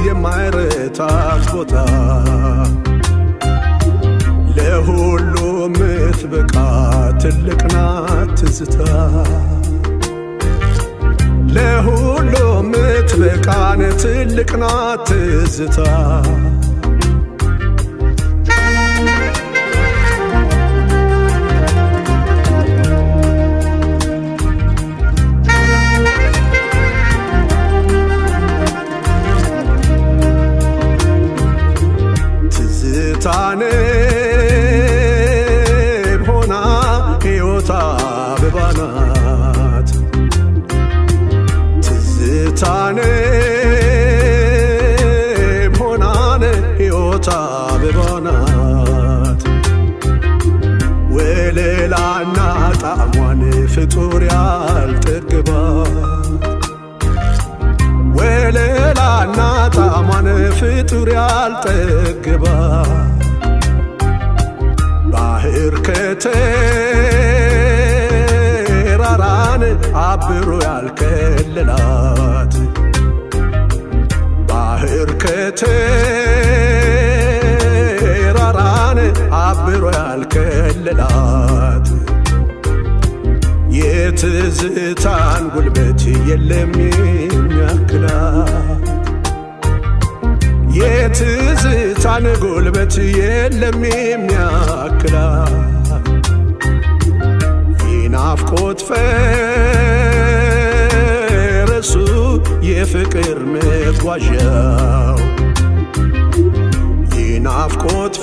የማይረታት ቦታ ለሁሉ ምትበቃ ትልቅ ናት ትዝታ ለሁሉ ምትበቃን ትልቅ ናት ትዝታ ትዝታን ሆና ሕይወት አበባ ናት ትዝታን ሆናን ሕይወት አበባ ናት ወለላና ጣዕሟን ፍጡር ያልጠገባት ወለላና ጣዕሟን ፍጡር ያልጠገባት ባህር ከተራራን አብሮ ያልከለላት ባህር ከተራራን አብሮ ያልከለላት የትዝታን ጉልበት የለም የሚያክላት የትዝታን ጉልበት የለም የሚያክላት የናፍቆት ፈረሱ የፍቅር መጓዣው የናፍቆት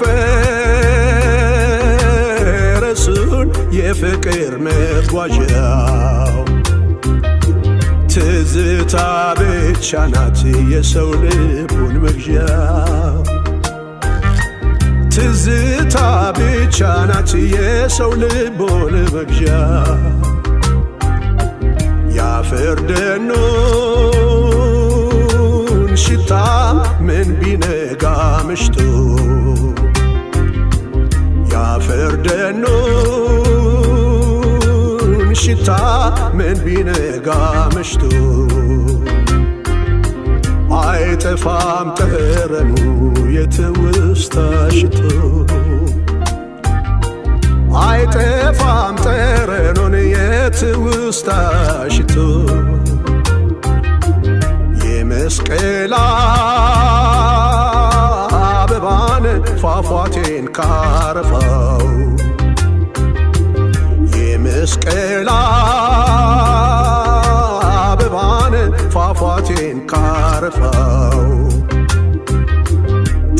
ፈረሱን የፍቅር መጓዣው ትዝታ ብቻ ናት የሰው ልቡን መግዣው ትዝታ ብቻ ናት የሰው ልቡን መግዣው ያፈር ደኑን ሽታ ምን ቢነጋ ምሽቱ ያፈር ደኑን ሽታ ምን ቢነጋ ምሽቱ አይጠፋም ጠረኑ የትውስታ ሽቱ አይጠፋም ጠረኑን የትውስታ ሽቱ የመስቀል አበባን ፏፏቴን ካረፋው የመስቀል አበባን ፏፏቴን ካረፋው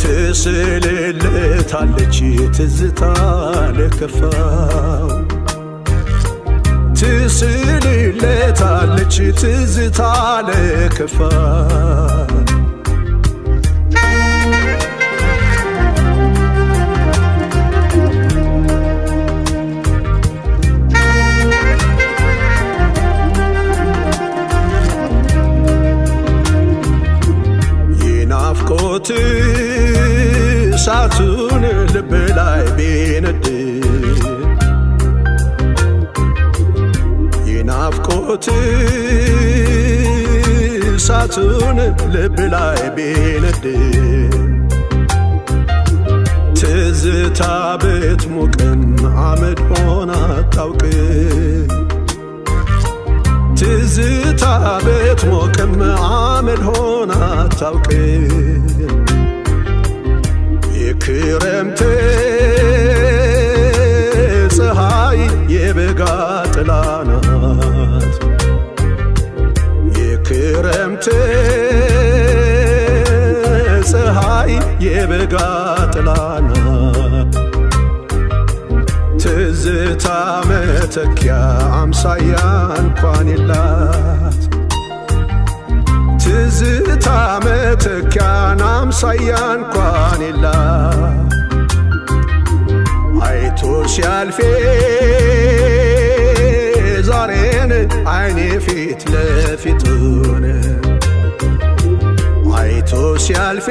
ትስልለታለች ትዝታ ለከፋው ትስልለታለች ትዝታ ለከፋው የናፍቆት እሳቱን ልብ ላይ ቢነድ የናፍቆት እሳቱን ልብ ላይ ቢነድ ትዝታ ብትሞቅም አመድ ሆና አታውቅም ትዝታ ብትሞቅም አመድ ሆና አታውቅም የክረምት ፀሐይ የበጋ ጥላ ናት የክረምት ፀሐይ የበጋ ጥላ ናት ትዝታ መተኪያ አምሳያ እንኳን የላት ትዝታ መተኪያን አምሳያ እንኳን የላት አይቶ ሲያልፌ ዛሬን አይኔ ፊት ለፊቱን አይቶ ሲያልፌ